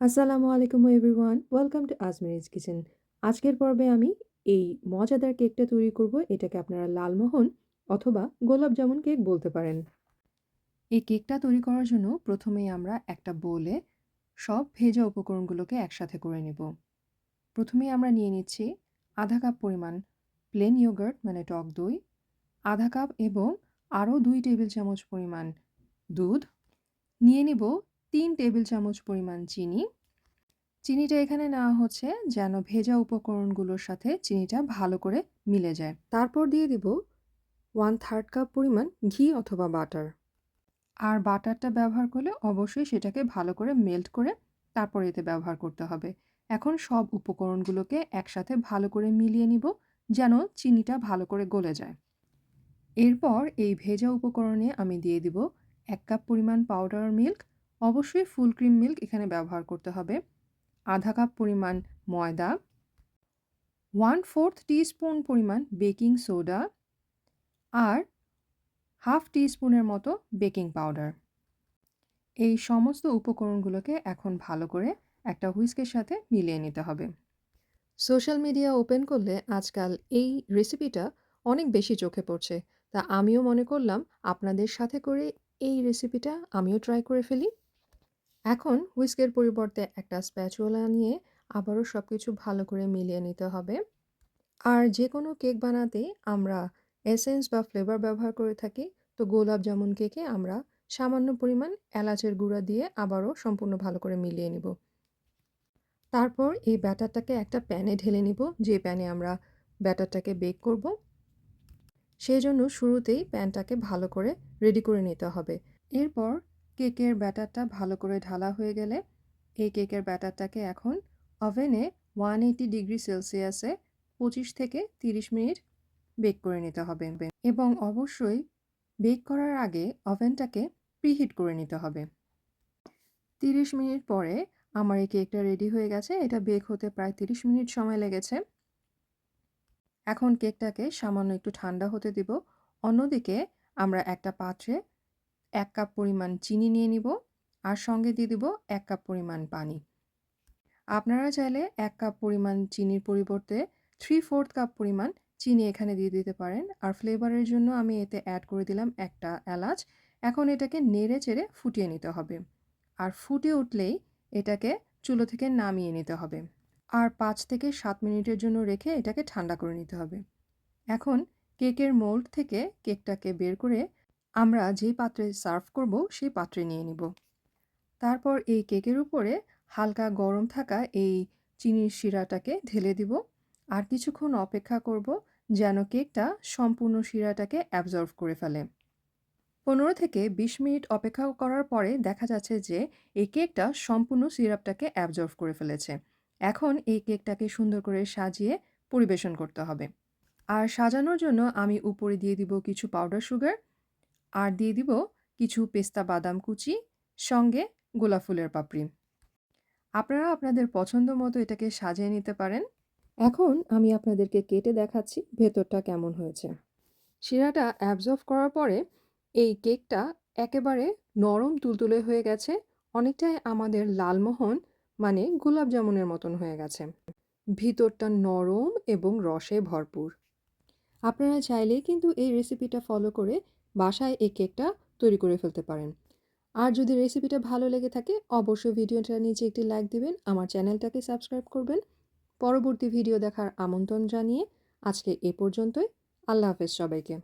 আসসালামু আলাইকুম everyone, welcome to আজমেরিজ kitchen. আজকের পর্বে আমি এই মজাদার কেকটা তৈরি করব। এটাকে আপনারা লালমোহন অথবা গোলাপ জামুন কেক বলতে পারেন। এই কেকটা তৈরি করার জন্য প্রথমেই আমরা একটা বোলে সব ভেজা উপকরণগুলোকে একসাথে করে নেব। প্রথমেই আমরা নিয়ে নিচ্ছি আধা কাপ পরিমাণ প্লেন ইয়োগার্ট মানে টক দই, আধা কাপ এবং আরও 2 টেবিল চামচ পরিমাণ দুধ, নিয়ে নিব 3 টেবিল চামচ পরিমাণ চিনি। চিনিটা এখানে নেওয়া হচ্ছে যেন ভেজা উপকরণগুলোর সাথে চিনিটা ভালো করে মিলে যায়। তারপর দিয়ে দিব 1/3 কাপ পরিমাণ ঘি অথবা বাটার। আর বাটারটা ব্যবহার করলে অবশ্যই সেটাকে ভালো করে মেল্ট করে তারপর এতে ব্যবহার করতে হবে। এখন সব উপকরণগুলোকে একসাথে ভালো করে মিলিয়ে নিব যেন চিনিটা ভালো করে গলে যায়। এরপর এই ভেজা উপকরণে আমি দিয়ে দিব 1 কাপ পরিমাণ পাউডার মিল্ক, অবশ্যই ফুল ক্রিম মিল্ক এখানে ব্যবহার করতে হবে। আধা কাপ পরিমাণ ময়দা, 1/4 টিস্পুন পরিমাণ বেকিং সোডা আর হাফ টিস্পুনের মতো বেকিং পাউডার। এই সমস্ত উপকরণগুলোকে এখন ভালো করে একটা হুইস্কের সাথে মিলিয়ে নিতে হবে। সোশ্যাল মিডিয়া ওপেন করলে আজকাল এই রেসিপিটা অনেক বেশি চোখে পড়ছে। তা আমিও মনে করলাম আপনাদের সাথে করে এই রেসিপিটা আমিও ট্রাই করে ফেলি। এখন হুইস্কের পরিবর্তে একটা স্প্যাচুলা নিয়ে আবারও সবকিছু ভালো করে মিলিয়ে নিতে হবে। আর যেকোনো কেক বানাতে আমরা এসেন্স বা ফ্লেভার ব্যবহার করে থাকি। তো গোলাপ জামুন কেকে আমরা সামান্য পরিমাণ এলাচের গুঁড়া দিয়ে আবারও সম্পূর্ণ ভালো করে মিলিয়ে নিব। তারপর এই ব্যাটারটাকে একটা প্যানে ঢেলে নিব, যে প্যানে আমরা ব্যাটারটাকে বেক করব। সেজন্য শুরুতেই প্যানটাকে ভালো করে রেডি করে নিতে হবে। এরপর কেকের ব্যাটারটা ভালো করে ঢালা হয়ে গেলে এই কেকের ব্যাটারটাকে এখন ওভেনে 180 ডিগ্রি সেলসিয়াসে 25 থেকে 30 মিনিট বেক করে নিতে হবে এবং অবশ্যই বেক করার আগে ওভেনটাকে প্রিহিট করে নিতে হবে। 30 মিনিট পরে আমার এই কেকটা রেডি হয়ে গেছে। এটা বেক হতে প্রায় 30 মিনিট সময় লেগেছে। এখন কেকটাকে সামান্য একটু ঠান্ডা হতে দিব। অন্যদিকে আমরা একটা পাত্রে 1 কাপ পরিমাণ চিনি নিয়ে নিব আর সঙ্গে দিয়ে দিব 1 কাপ পরিমাণ পানি। আপনারা চাইলে 1 কাপ পরিমাণ চিনির পরিবর্তে 3/4 কাপ পরিমাণ চিনি এখানে দিয়ে দিতে পারেন। আর ফ্লেভারের জন্য আমি এতে অ্যাড করে দিলাম একটা এলাচ। এখন এটাকে নেড়ে চেড়ে ফুটিয়ে নিতে হবে। আর ফুটে উঠলেই এটাকে চুলো থেকে নামিয়ে নিতে হবে। আর 5 থেকে 7 মিনিটের জন্য রেখে এটাকে ঠান্ডা করে নিতে হবে। এখন কেকের মোল্ড থেকে কেকটাকে বের করে আমরা যেই পাত্রে সার্ভ করব সেই পাত্রে নিয়ে নিব। তারপর এই কেকের উপরে হালকা গরম থাকা এই চিনির শিরাটাকে ঢেলে দিব আর কিছুক্ষণ অপেক্ষা করব যেন কেকটা সম্পূর্ণ শিরাটাকে অ্যাবজর্ব করে ফেলে। 15 থেকে 20 মিনিট অপেক্ষা করার পরে দেখা যাচ্ছে যে এই কেকটা সম্পূর্ণ সিরাপটাকে অ্যাবজর্ব করে ফেলেছে। এখন এই কেকটাকে সুন্দর করে সাজিয়ে পরিবেশন করতে হবে। আর সাজানোর জন্য আমি উপরে দিয়ে দিব কিছু পাউডার সুগার আর দিয়ে দিব কিছু পেস্তা বাদাম কুচি, সঙ্গে গোলাপ ফুলের পাপড়ি। আপনারা আপনাদের পছন্দ মতো এটাকে সাজিয়ে নিতে পারেন। এখন আমি আপনাদেরকে কেটে দেখাচ্ছি ভেতরটা কেমন হয়েছে। শিরাটা অ্যাবজর্ব করার পরে এই কেকটা একেবারে নরম তুলতুলে হয়ে গেছে। অনেকটাই আমাদের লালমোহন মানে গোলাপ জামুনের মতন হয়ে গেছে। ভিতরটা নরম এবং রসে ভরপুর। আপনারা চাইলেই কিন্তু এই রেসিপিটা ফলো করে বাসায় এই কেকটা তৈরি করে ফেলতে পারেন। আর যদি রেসিপিটা ভালো লেগে থাকে অবশ্যই ভিডিওটার নিচে একটি লাইক দিবেন, আমার চ্যানেলটাকে সাবস্ক্রাইব করবেন। পরবর্তী ভিডিও দেখার আমন্ত্রণ জানিয়ে আজকে এ পর্যন্তই। আল্লাহ হাফেজ সবাইকে।